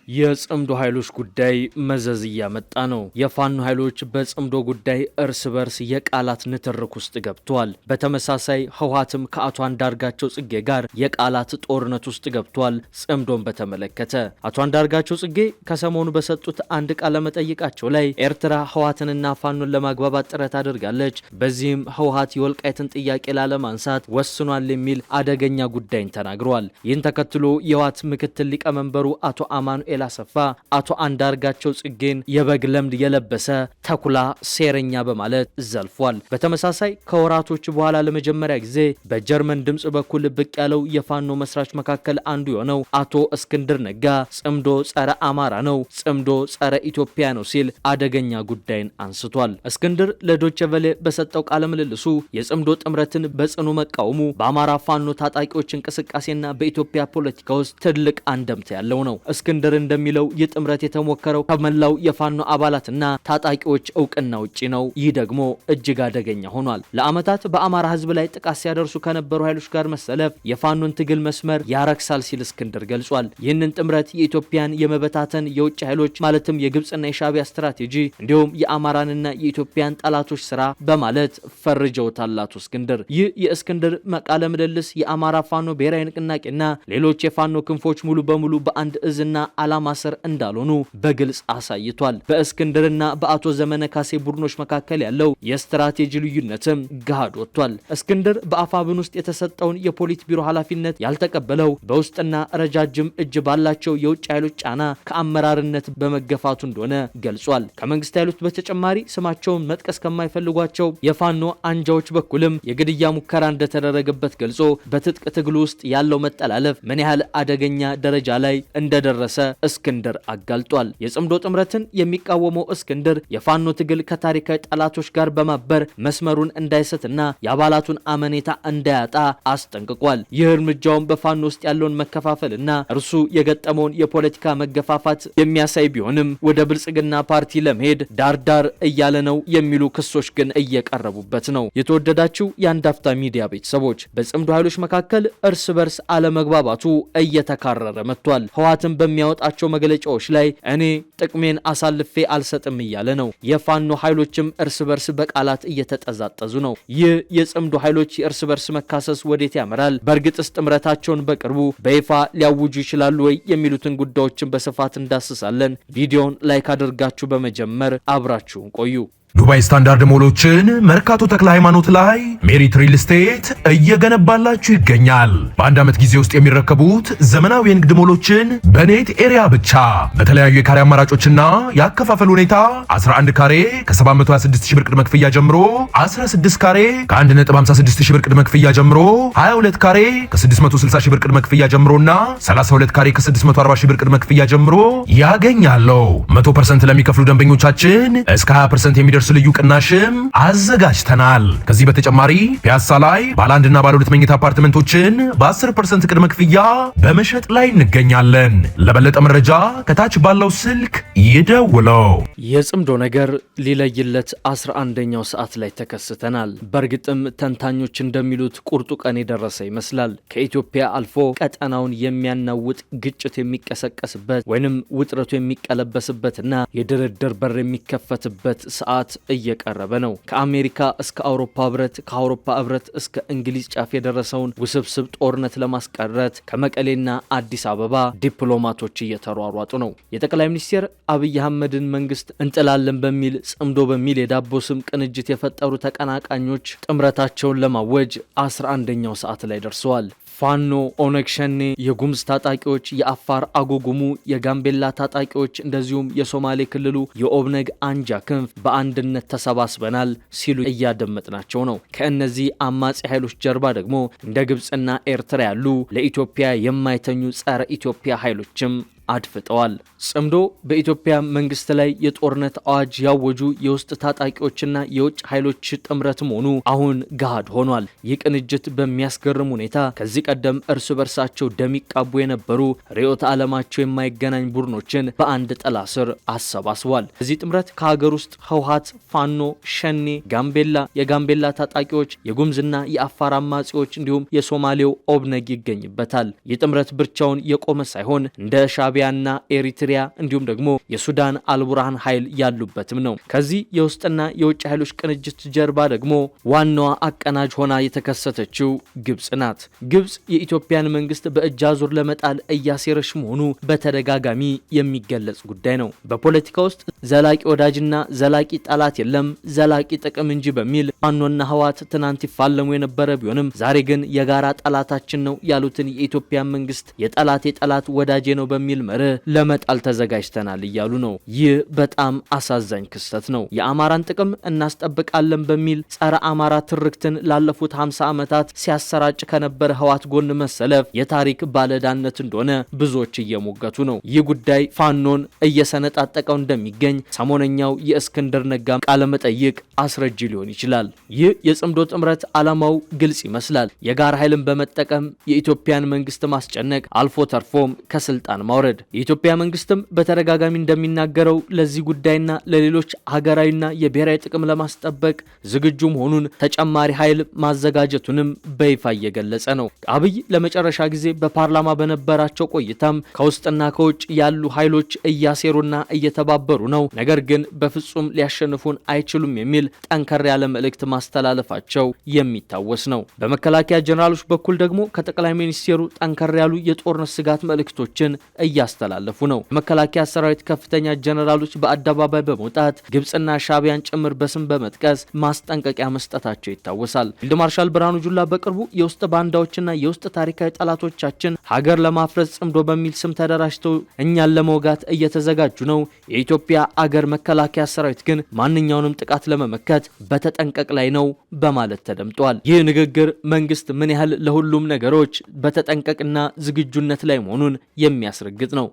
የጽምዶ ኃይሎች ጉዳይ መዘዝ እያመጣ ነው። የፋኖ ኃይሎች በጽምዶ ጉዳይ እርስ በርስ የቃላት ንትርክ ውስጥ ገብቷል። በተመሳሳይ ህወሓትም ከአቶ አንዳርጋቸው ጽጌ ጋር የቃላት ጦርነት ውስጥ ገብቷል። ጽምዶን በተመለከተ አቶ አንዳርጋቸው ጽጌ ከሰሞኑ በሰጡት አንድ ቃለ መጠይቃቸው ላይ ኤርትራ ህወሓትንና ፋኖን ለማግባባት ጥረት አድርጋለች፣ በዚህም ህወሓት የወልቃይትን ጥያቄ ላለማንሳት ወስኗል የሚል አደገኛ ጉዳይን ተናግረዋል። ይህን ተከትሎ የህወሓት ምክትል ሊቀመንበሩ አቶ አማኑኤል አሰፋ አቶ አንዳርጋቸው ጽጌን የበግ ለምድ የለበሰ ተኩላ ሴረኛ በማለት ዘልፏል። በተመሳሳይ ከወራቶች በኋላ ለመጀመሪያ ጊዜ በጀርመን ድምጽ በኩል ብቅ ያለው የፋኖ መስራች መካከል አንዱ የሆነው አቶ እስክንድር ነጋ ጽምዶ ጸረ አማራ ነው፣ ጽምዶ ጸረ ኢትዮጵያ ነው ሲል አደገኛ ጉዳይን አንስቷል። እስክንድር ለዶቼ ቬለ በሰጠው ቃለ ምልልሱ የጽምዶ ጥምረትን በጽኑ መቃወሙ በአማራ ፋኖ ታጣቂዎች እንቅስቃሴና በኢትዮጵያ ፖለቲካ ውስጥ ትልቅ አንደምታ ያለው ነው። እስክንድር እንደሚለው ይህ ጥምረት የተሞከረው ከመላው የፋኖ አባላትና ታጣቂዎች እውቅና ውጪ ነው። ይህ ደግሞ እጅግ አደገኛ ሆኗል። ለአመታት በአማራ ህዝብ ላይ ጥቃት ሲያደርሱ ከነበሩ ኃይሎች ጋር መሰለፍ የፋኖን ትግል መስመር ያረክሳል ሲል እስክንድር ገልጿል። ይህንን ጥምረት የኢትዮጵያን የመበታተን የውጭ ኃይሎች ማለትም የግብጽና የሻዕቢያ ስትራቴጂ እንዲሁም የአማራንና የኢትዮጵያን ጠላቶች ስራ በማለት ፈርጀውታል አቶ እስክንድር። ይህ የእስክንድር ቃለ ምልልስ የአማራ ፋኖ ብሔራዊ ንቅናቄና ሌሎች የፋኖ ክንፎች ሙሉ በሙሉ በአንድ እዝና አላማ ስር እንዳልሆኑ በግልጽ አሳይቷል። በእስክንድርና በአቶ ዘመነ ካሴ ቡድኖች መካከል ያለው የስትራቴጂ ልዩነትም ገሃድ ወጥቷል። እስክንድር በአፋብን ውስጥ የተሰጠውን የፖሊት ቢሮ ኃላፊነት ያልተቀበለው በውስጥና ረጃጅም እጅ ባላቸው የውጭ ኃይሎች ጫና ከአመራርነት በመገፋቱ እንደሆነ ገልጿል። ከመንግስት ኃይሎች በተጨማሪ ስማቸውን መጥቀስ ከማይፈልጓቸው የፋኖ አንጃዎች በኩልም የግድያ ሙከራ እንደተደረገበት ገልጾ በትጥቅ ትግሉ ውስጥ ያለው መጠላለፍ ምን ያህል አደገኛ ደረጃ ላይ እንደደረሰ እስክንድር አጋልጧል። የጽምዶ ጥምረትን የሚቃወመው እስክንድር የፋኖ ትግል ከታሪካዊ ጠላቶች ጋር በማበር መስመሩን እንዳይስትና የአባላቱን አመኔታ እንዳያጣ አስጠንቅቋል። ይህ እርምጃውን በፋኖ ውስጥ ያለውን መከፋፈልና እርሱ የገጠመውን የፖለቲካ መገፋፋት የሚያሳይ ቢሆንም ወደ ብልጽግና ፓርቲ ለመሄድ ዳርዳር እያለ ነው የሚሉ ክሶች ግን እየቀረቡበት ነው። የተወደዳችሁ የአንድ አፍታ ሚዲያ ቤተሰቦች በጽምዶ ኃይሎች መካከል እርስ በርስ አለመግባባቱ እየተካረረ መጥቷል። ህወሓትን በሚያወጣቸው መግለጫዎች ላይ እኔ ጥቅሜን አሳልፌ አልሰጥም እያለ ነው። የፋኖ ኃይሎችም እርስ በርስ በቃላት እየተጠዛጠዙ ነው። ይህ የጽምዶ ኃይሎች የእርስ በርስ መካሰስ ወዴት ያመራል? በእርግጥስ ጥምረታቸውን በቅርቡ በይፋ ሊያውጁ ይችላሉ ወይ? የሚሉትን ጉዳዮችን በስፋት እንዳስሳለን። ቪዲዮውን ላይክ አድርጋችሁ በመጀመር አብራችሁን ቆዩ። ዱባይ ስታንዳርድ ሞሎችን መርካቶ ተክለ ሃይማኖት ላይ ሜሪት ሪል ስቴት እየገነባላችሁ ይገኛል። በአንድ ዓመት ጊዜ ውስጥ የሚረከቡት ዘመናዊ የንግድ ሞሎችን በኔት ኤሪያ ብቻ በተለያዩ የካሬ አማራጮችና ያከፋፈል ሁኔታ 11 ካሬ ከ726 ሺህ ብር ቅድመ ክፍያ ጀምሮ፣ 16 ካሬ ከ1.56 ሺህ ብር ቅድመ ክፍያ ጀምሮ፣ 22 ካሬ ከ660 ሺህ ብር ቅድመ ክፍያ ጀምሮና 32 ካሬ ከ640 ሺህ ብር ቅድመ ክፍያ ጀምሮ ያገኛሉ። 100% ለሚከፍሉ ደንበኞቻችን እስከ 20% የሚደርስ ልዩ ቅናሽም አዘጋጅተናል። ከዚህ በተጨማሪ ፒያሳ ላይ ባለ 1 እና ባለ 2 መኝታ አፓርትመንቶችን በ10% ቅድመ ክፍያ በመሸጥ ላይ እንገኛለን። ለበለጠ መረጃ ከታች ባለው ስልክ ይደውለው። የጽምዶ ነገር ሊለይለት 11ኛው ሰዓት ላይ ተከስተናል። በእርግጥም ተንታኞች እንደሚሉት ቁርጡ ቀን የደረሰ ይመስላል። ከኢትዮጵያ አልፎ ቀጠናውን የሚያናውጥ ግጭት የሚቀሰቀስበት ወይንም ውጥረቱ የሚቀለበስበትና የድርድር በር የሚከፈትበት ሰዓት እየቀረበ ነው። ከአሜሪካ እስከ አውሮፓ ህብረት፣ ከአውሮፓ ህብረት እስከ እንግሊዝ ጫፍ የደረሰውን ውስብስብ ጦርነት ለማስቀረት ከመቀሌና አዲስ አበባ ዲፕሎማቶች እየተሯሯጡ ነው። የጠቅላይ ሚኒስትር አብይ አህመድን መንግስት እንጥላለን በሚል ጽምዶ በሚል የዳቦ ስም ቅንጅት የፈጠሩ ተቀናቃኞች ጥምረታቸውን ለማወጅ 11ኛው ሰዓት ላይ ደርሰዋል። ፋኖ፣ ኦነግ ሸኔ፣ የጉምዝ ታጣቂዎች፣ የአፋር አጎጉሙ፣ የጋምቤላ ታጣቂዎች እንደዚሁም የሶማሌ ክልሉ የኦብነግ አንጃ ክንፍ በአንድነት ተሰባስበናል ሲሉ እያደመጥናቸው ነው። ከእነዚህ አማጺ ኃይሎች ጀርባ ደግሞ እንደ ግብጽና ኤርትራ ያሉ ለኢትዮጵያ የማይተኙ ጸረ ኢትዮጵያ ኃይሎችም አድፍጠዋል። ጽምዶ በኢትዮጵያ መንግስት ላይ የጦርነት አዋጅ ያወጁ የውስጥ ታጣቂዎችና የውጭ ኃይሎች ጥምረት መሆኑ አሁን ገሃድ ሆኗል። ይህ ቅንጅት በሚያስገርም ሁኔታ ከዚህ ቀደም እርስ በርሳቸው ደም ይቃቡ የነበሩ ርዕዮተ ዓለማቸው የማይገናኝ ቡድኖችን በአንድ ጥላ ስር አሰባስቧል። እዚህ ጥምረት ከሀገር ውስጥ ህወሓት፣ ፋኖ፣ ሸኔ፣ ጋምቤላ፣ የጋምቤላ ታጣቂዎች፣ የጉምዝና የአፋር አማጺዎች እንዲሁም የሶማሌው ኦብነግ ይገኝበታል። ይህ ጥምረት ብቻውን የቆመ ሳይሆን እንደ ሻዕቢያ ሻቢያና ኤሪትሪያ እንዲሁም ደግሞ የሱዳን አልቡርሃን ኃይል ያሉበትም ነው። ከዚህ የውስጥና የውጭ ኃይሎች ቅንጅት ጀርባ ደግሞ ዋናዋ አቀናጅ ሆና የተከሰተችው ግብጽ ናት። ግብጽ የኢትዮጵያን መንግስት በእጅ አዙር ለመጣል እያሴረች መሆኑ በተደጋጋሚ የሚገለጽ ጉዳይ ነው። በፖለቲካ ውስጥ ዘላቂ ወዳጅና ዘላቂ ጠላት የለም፣ ዘላቂ ጥቅም እንጂ በሚል ፋኖና ህወሓት ትናንት ይፋለሙ የነበረ ቢሆንም ዛሬ ግን የጋራ ጠላታችን ነው ያሉትን የኢትዮጵያን መንግስት የጠላቴ ጠላት ወዳጄ ነው በሚል መርህ ለመጣል ተዘጋጅተናል እያሉ ነው። ይህ በጣም አሳዛኝ ክስተት ነው። የአማራን ጥቅም እናስጠብቃለን በሚል ጸረ አማራ ትርክትን ላለፉት 50 ዓመታት ሲያሰራጭ ከነበረ ህወሓት ጎን መሰለፍ የታሪክ ባለዳነት እንደሆነ ብዙዎች እየሞገቱ ነው። ይህ ጉዳይ ፋኖን እየሰነጣጠቀው እንደሚገኝ ሰሞነኛው የእስክንድር ነጋ ቃለ መጠይቅ አስረጅ ሊሆን ይችላል። ይህ የጽምዶ ጥምረት ዓላማው ግልጽ ይመስላል። የጋራ ኃይልን በመጠቀም የኢትዮጵያን መንግስት ማስጨነቅ፣ አልፎ ተርፎም ከስልጣን ማውረድ። የኢትዮጵያ መንግስትም በተደጋጋሚ እንደሚናገረው ለዚህ ጉዳይና ለሌሎች ሀገራዊና የብሔራዊ ጥቅም ለማስጠበቅ ዝግጁ መሆኑን ተጨማሪ ኃይል ማዘጋጀቱንም በይፋ እየገለጸ ነው። አብይ ለመጨረሻ ጊዜ በፓርላማ በነበራቸው ቆይታም ከውስጥና ከውጭ ያሉ ኃይሎች እያሴሩና እየተባበሩ ነው፣ ነገር ግን በፍጹም ሊያሸንፉን አይችሉም የሚል ጠንከር ያለ መልእክት ማስተላለፋቸው የሚታወስ ነው። በመከላከያ ጀነራሎች በኩል ደግሞ ከጠቅላይ ሚኒስትሩ ጠንከር ያሉ የጦርነት ስጋት መልእክቶችን እያስተላለፉ ነው። የመከላከያ ሰራዊት ከፍተኛ ጀነራሎች በአደባባይ በመውጣት ግብጽና ሻቢያን ጭምር በስም በመጥቀስ ማስጠንቀቂያ መስጠታቸው ይታወሳል። ፊልድ ማርሻል ብርሃኑ ጁላ በቅርቡ የውስጥ ባንዳዎችና የውስጥ ታሪካዊ ጠላቶቻችን ሀገር ለማፍረስ ጽምዶ በሚል ስም ተደራጅተው እኛን ለመውጋት እየተዘጋጁ ነው፣ የኢትዮጵያ አገር መከላከያ ሰራዊት ግን ማንኛውንም ጥቃት ለመመከት በተጠንቀቅ ላይ ነው በማለት ተደምጧል። ይህ ንግግር መንግስት ምን ያህል ለሁሉም ነገሮች በተጠንቀቅና ዝግጁነት ላይ መሆኑን የሚያስረግጥ ነው።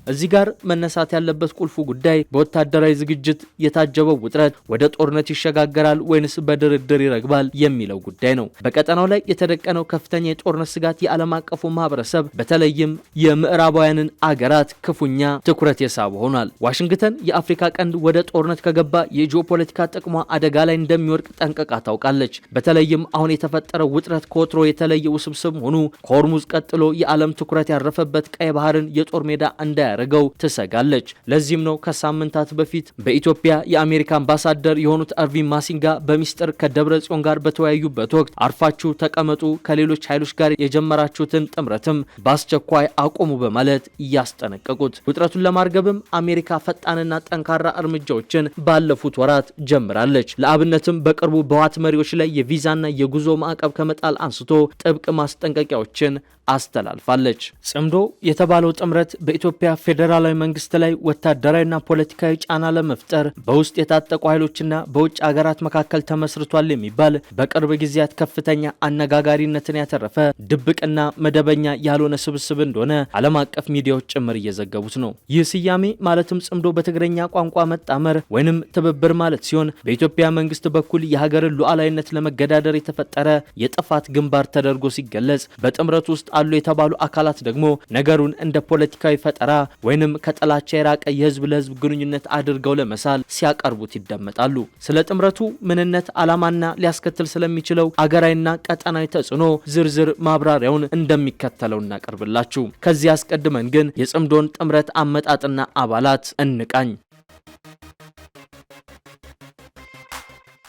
እዚህ ጋር መነሳት ያለበት ቁልፉ ጉዳይ በወታደራዊ ዝግጅት የታጀበው ውጥረት ወደ ጦርነት ይሸጋገራል ወይንስ በድርድር ይረግባል የሚለው ጉዳይ ነው። በቀጠናው ላይ የተደቀነው ከፍተኛ የጦርነት ስጋት የዓለም አቀፉ ማህበረሰብ በተለይም የምዕራባውያንን አገራት ክፉኛ ትኩረት የሳበ ሆኗል። ዋሽንግተን የአፍሪካ ቀንድ ወደ ጦርነት ከገባ የጂኦፖለቲካ ጥቅሟ አደጋ ላይ እንደሚወድቅ ጠንቅቃ ታውቃለች። በተለይም አሁን የተፈጠረው ውጥረት ከወትሮ የተለየ ውስብስብ መሆኑ ከሆርሙዝ ቀጥሎ የዓለም ትኩረት ያረፈበት ቀይ ባህርን የጦር ሜዳ እንዳያ ረገው ትሰጋለች። ለዚህም ነው ከሳምንታት በፊት በኢትዮጵያ የአሜሪካ አምባሳደር የሆኑት አርቪን ማሲንጋ በሚስጥር ከደብረጽዮን ጋር በተወያዩበት ወቅት አርፋችሁ ተቀመጡ፣ ከሌሎች ኃይሎች ጋር የጀመራችሁትን ጥምረትም በአስቸኳይ አቆሙ በማለት እያስጠነቀቁት። ውጥረቱን ለማርገብም አሜሪካ ፈጣንና ጠንካራ እርምጃዎችን ባለፉት ወራት ጀምራለች። ለአብነትም በቅርቡ በህወሓት መሪዎች ላይ የቪዛና የጉዞ ማዕቀብ ከመጣል አንስቶ ጥብቅ ማስጠንቀቂያዎችን አስተላልፋለች። ጽምዶ የተባለው ጥምረት በኢትዮጵያ ፌዴራላዊ መንግስት ላይ ወታደራዊና ፖለቲካዊ ጫና ለመፍጠር በውስጥ የታጠቁ ኃይሎችና በውጭ ሀገራት መካከል ተመስርቷል የሚባል በቅርብ ጊዜያት ከፍተኛ አነጋጋሪነትን ያተረፈ ድብቅና መደበኛ ያልሆነ ስብስብ እንደሆነ ዓለም አቀፍ ሚዲያዎች ጭምር እየዘገቡት ነው። ይህ ስያሜ ማለትም ጽምዶ በትግረኛ ቋንቋ መጣመር ወይንም ትብብር ማለት ሲሆን በኢትዮጵያ መንግስት በኩል የሀገርን ሉዓላዊነት ለመገዳደር የተፈጠረ የጥፋት ግንባር ተደርጎ ሲገለጽ፣ በጥምረት ውስጥ አሉ የተባሉ አካላት ደግሞ ነገሩን እንደ ፖለቲካዊ ፈጠራ ወይንም ከጥላቻ የራቀ የህዝብ ለህዝብ ግንኙነት አድርገው ለመሳል ሲያቀርቡት ይደመጣሉ። ስለ ጥምረቱ ምንነት፣ ዓላማና ሊያስከትል ስለሚችለው አገራዊና ቀጠናዊ ተጽዕኖ ዝርዝር ማብራሪያውን እንደሚከተለው እናቀርብላችሁ። ከዚህ አስቀድመን ግን የጽምዶን ጥምረት አመጣጥና አባላት እንቃኝ።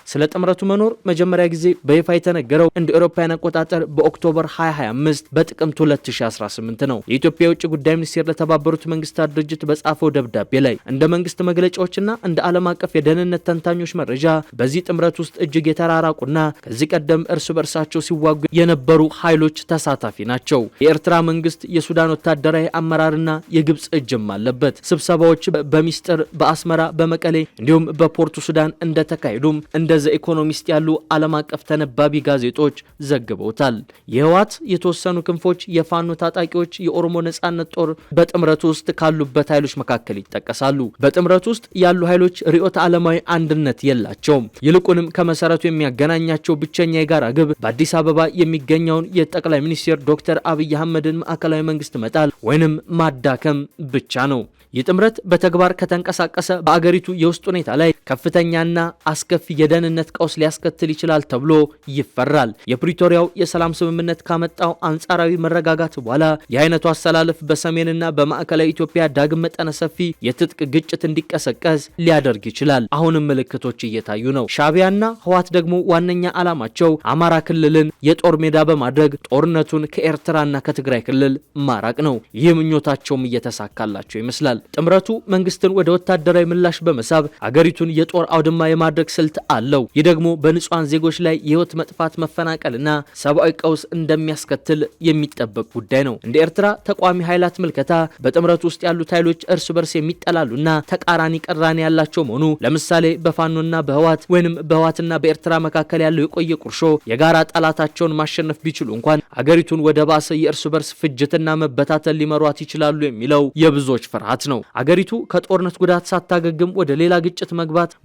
ስለ ጥምረቱ መኖር መጀመሪያ ጊዜ በይፋ የተነገረው እንደ አውሮፓውያን አቆጣጠር በኦክቶበር 2025 በጥቅምት 2018 ነው። የኢትዮጵያ የውጭ ጉዳይ ሚኒስቴር ለተባበሩት መንግስታት ድርጅት በጻፈው ደብዳቤ ላይ እንደ መንግስት መግለጫዎችና እንደ ዓለም አቀፍ የደህንነት ተንታኞች መረጃ በዚህ ጥምረት ውስጥ እጅግ የተራራቁና ከዚህ ቀደም እርስ በርሳቸው ሲዋጉ የነበሩ ኃይሎች ተሳታፊ ናቸው። የኤርትራ መንግስት፣ የሱዳን ወታደራዊ አመራርና የግብጽ እጅም አለበት። ስብሰባዎች በሚስጥር በአስመራ፣ በመቀሌ እንዲሁም በፖርቱ ሱዳን እንደተካሄዱም እንደ ዘ ኢኮኖሚስት ያሉ ዓለም አቀፍ ተነባቢ ጋዜጦች ዘግበውታል። የህወሓት የተወሰኑ ክንፎች፣ የፋኖ ታጣቂዎች፣ የኦሮሞ ነጻነት ጦር በጥምረቱ ውስጥ ካሉበት ኃይሎች መካከል ይጠቀሳሉ። በጥምረቱ ውስጥ ያሉ ኃይሎች ርዕዮተ ዓለማዊ አንድነት የላቸውም። ይልቁንም ከመሰረቱ የሚያገናኛቸው ብቸኛ የጋራ ግብ በአዲስ አበባ የሚገኘውን የጠቅላይ ሚኒስትር ዶክተር አብይ አህመድን ማዕከላዊ መንግስት መጣል ወይንም ማዳከም ብቻ ነው። ይህ ጥምረት በተግባር ከተንቀሳቀሰ በአገሪቱ የውስጥ ሁኔታ ላይ ከፍተኛና አስከፊ የደህንነት የደህንነት ቀውስ ሊያስከትል ይችላል ተብሎ ይፈራል። የፕሪቶሪያው የሰላም ስምምነት ካመጣው አንጻራዊ መረጋጋት በኋላ የአይነቱ አሰላለፍ በሰሜንና በማዕከላዊ ኢትዮጵያ ዳግም መጠነ ሰፊ የትጥቅ ግጭት እንዲቀሰቀስ ሊያደርግ ይችላል። አሁንም ምልክቶች እየታዩ ነው። ሻዕቢያና ህወሓት ደግሞ ዋነኛ ዓላማቸው አማራ ክልልን የጦር ሜዳ በማድረግ ጦርነቱን ከኤርትራና ከትግራይ ክልል ማራቅ ነው። ይህ ምኞታቸውም እየተሳካላቸው ይመስላል። ጥምረቱ መንግስትን ወደ ወታደራዊ ምላሽ በመሳብ አገሪቱን የጦር አውድማ የማድረግ ስልት አለው። ይህ ደግሞ በንጹሃን ዜጎች ላይ የህይወት መጥፋት፣ መፈናቀልና ሰብአዊ ቀውስ እንደሚያስከትል የሚጠበቅ ጉዳይ ነው። እንደ ኤርትራ ተቋሚ ኃይላት ምልከታ በጥምረቱ ውስጥ ያሉት ኃይሎች እርስ በርስ የሚጠላሉና ተቃራኒ ቅራኔ ያላቸው መሆኑ፣ ለምሳሌ በፋኖና በህወሓት ወይንም በህወሓትና በኤርትራ መካከል ያለው የቆየ ቁርሾ የጋራ ጠላታቸውን ማሸነፍ ቢችሉ እንኳን አገሪቱን ወደ ባሰ የእርስ በርስ ፍጅትና መበታተል ሊመሯት ይችላሉ የሚለው የብዙዎች ፍርሃት ነው። አገሪቱ ከጦርነት ጉዳት ሳታገግም ወደ ሌላ ግጭት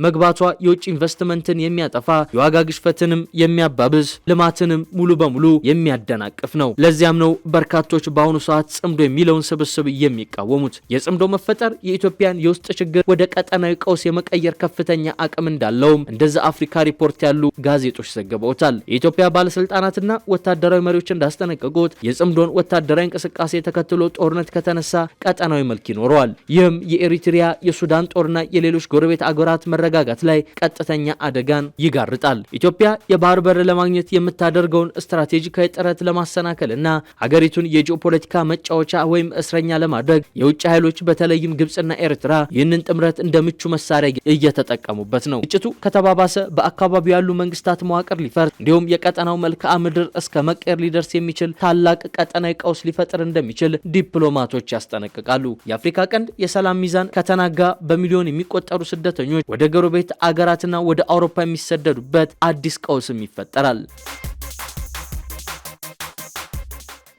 መግባቷ የውጭ ኢንቨስትመንትን የሚያጠፋ፣ የዋጋ ግሽፈትንም የሚያባብስ፣ ልማትንም ሙሉ በሙሉ የሚያደናቅፍ ነው። ለዚያም ነው በርካቶች በአሁኑ ሰዓት ጽምዶ የሚለውን ስብስብ የሚቃወሙት። የጽምዶ መፈጠር የኢትዮጵያን የውስጥ ችግር ወደ ቀጠናዊ ቀውስ የመቀየር ከፍተኛ አቅም እንዳለውም እንደዛ አፍሪካ ሪፖርት ያሉ ጋዜጦች ዘግበውታል። የኢትዮጵያ ባለስልጣናትና ወታደራዊ መሪዎች እንዳስጠነቀቁት የጽምዶን ወታደራዊ እንቅስቃሴ ተከትሎ ጦርነት ከተነሳ ቀጠናዊ መልክ ይኖረዋል። ይህም የኤሪትሪያ፣ የሱዳን ጦርና የሌሎች ጎረቤት አገራት መረጋጋት ላይ ቀጥተኛ አደጋን ይጋርጣል። ኢትዮጵያ የባህር በር ለማግኘት የምታደርገውን ስትራቴጂካዊ ጥረት ለማሰናከልና ሀገሪቱን የጂኦፖለቲካ መጫወቻ ወይም እስረኛ ለማድረግ የውጭ ኃይሎች በተለይም ግብጽና ኤርትራ ይህንን ጥምረት እንደ ምቹ መሳሪያ እየተጠቀሙበት ነው። ግጭቱ ከተባባሰ በአካባቢው ያሉ መንግስታት መዋቅር ሊፈርስ እንዲሁም የቀጠናው መልክዓ ምድር እስከ መቀየር ሊደርስ የሚችል ታላቅ ቀጠናዊ ቀውስ ሊፈጥር እንደሚችል ዲፕሎማቶች ያስጠነቅቃሉ። የአፍሪካ ቀንድ የሰላም ሚዛን ከተናጋ በሚሊዮን የሚቆጠሩ ስደተኞች ወደ ጎረቤት አገራትና ወደ አውሮፓ የሚሰደዱበት አዲስ ቀውስም ይፈጠራል።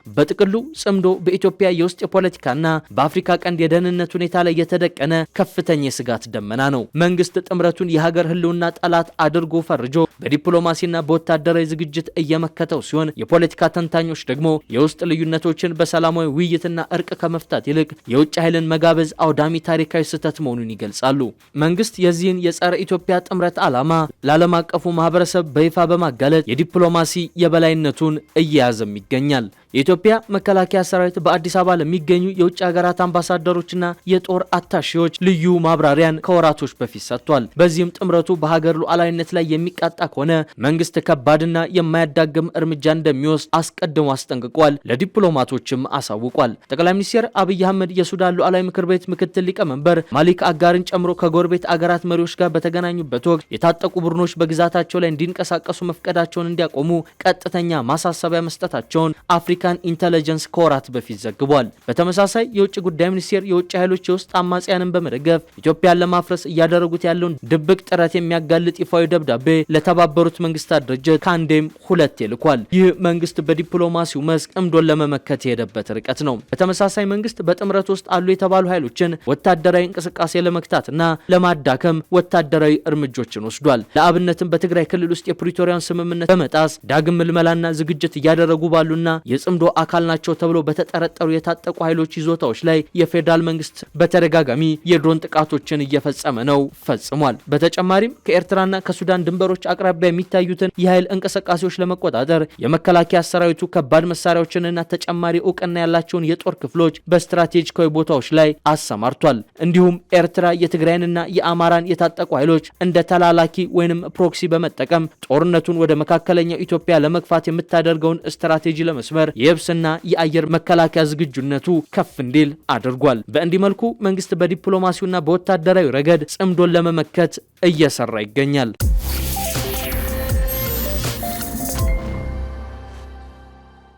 በጥቅሉ ጽምዶ በኢትዮጵያ የውስጥ የፖለቲካና በአፍሪካ ቀንድ የደህንነት ሁኔታ ላይ የተደቀነ ከፍተኛ የስጋት ደመና ነው። መንግስት ጥምረቱን የሀገር ህልውና ጠላት አድርጎ ፈርጆ በዲፕሎማሲና በወታደራዊ ዝግጅት እየመከተው ሲሆን፣ የፖለቲካ ተንታኞች ደግሞ የውስጥ ልዩነቶችን በሰላማዊ ውይይትና እርቅ ከመፍታት ይልቅ የውጭ ኃይልን መጋበዝ አውዳሚ ታሪካዊ ስህተት መሆኑን ይገልጻሉ። መንግስት የዚህን የጸረ ኢትዮጵያ ጥምረት ዓላማ ለዓለም አቀፉ ማህበረሰብ በይፋ በማጋለጥ የዲፕሎማሲ የበላይነቱን እየያዘም ይገኛል። የኢትዮጵያ መከላከያ ሰራዊት በአዲስ አበባ ለሚገኙ የውጭ ሀገራት አምባሳደሮችና የጦር አታሺዎች ልዩ ማብራሪያን ከወራቶች በፊት ሰጥቷል። በዚህም ጥምረቱ በሀገር ሉዓላዊነት ላይ የሚቃጣ ከሆነ መንግስት ከባድና የማያዳግም እርምጃ እንደሚወስድ አስቀድሞ አስጠንቅቋል። ለዲፕሎማቶችም አሳውቋል። ጠቅላይ ሚኒስትር አብይ አህመድ የሱዳን ሉዓላዊ ምክር ቤት ምክትል ሊቀመንበር ማሊክ አጋርን ጨምሮ ከጎረቤት አገራት መሪዎች ጋር በተገናኙበት ወቅት የታጠቁ ቡድኖች በግዛታቸው ላይ እንዲንቀሳቀሱ መፍቀዳቸውን እንዲያቆሙ ቀጥተኛ ማሳሰቢያ መስጠታቸውን አፍሪካን ኢንተለጀንስ ከወራት በፊት ዘግቧል። በተመሳሳይ የውጭ ጉዳይ ሚኒስቴር የውጭ ኃይሎች የውስጥ አማጽያንን በመደገፍ ኢትዮጵያን ለማፍረስ እያደረጉት ያለውን ድብቅ ጥረት የሚያጋልጥ ይፋዊ ደብዳቤ ለተባበሩት መንግስታት ድርጅት ከአንዴም ሁለቴ ልኳል። ይህ መንግስት በዲፕሎማሲው መስክ ጽምዶን ለመመከት የሄደበት ርቀት ነው። በተመሳሳይ መንግስት በጥምረት ውስጥ አሉ የተባሉ ኃይሎችን ወታደራዊ እንቅስቃሴ ለመክታትና ለማዳከም ወታደራዊ እርምጃዎችን ወስዷል። ለአብነትም በትግራይ ክልል ውስጥ የፕሪቶሪያን ስምምነት በመጣስ ዳግም ምልመላና ዝግጅት እያደረጉ ባሉና የጽምዶ አካል ናቸው ተብሎ በተጠረጠሩ የታጠቁ ኃይሎች ይዞታዎች ላይ የፌዴራል መንግስት በተደጋጋሚ የድሮን ጥቃቶችን እየፈጸመ ነው ፈጽሟል። በተጨማሪም ከኤርትራና ከሱዳን ድንበሮች አቅራቢያ የሚታዩትን የኃይል እንቅስቃሴዎች ለመቆጣጠር የመከላከያ ሰራዊቱ ከባድ መሳሪያዎችንና ተጨማሪ እውቅና ያላቸውን የጦር ክፍሎች በስትራቴጂካዊ ቦታዎች ላይ አሰማርቷል። እንዲሁም ኤርትራ የትግራይንና የአማራን የታጠቁ ኃይሎች እንደ ተላላኪ ወይንም ፕሮክሲ በመጠቀም ጦርነቱን ወደ መካከለኛው ኢትዮጵያ ለመግፋት የምታደርገውን ስትራቴጂ ለመስመር የየብስና የአየር መከላከያ ዝግጁነቱ ከፍ እንዲል አድርጓል። በእንዲህ መልኩ መንግስት በዲፕሎማሲውና በወታደራዊ ረገድ ጽምዶን ለመመከት እየሰራ ይገኛል።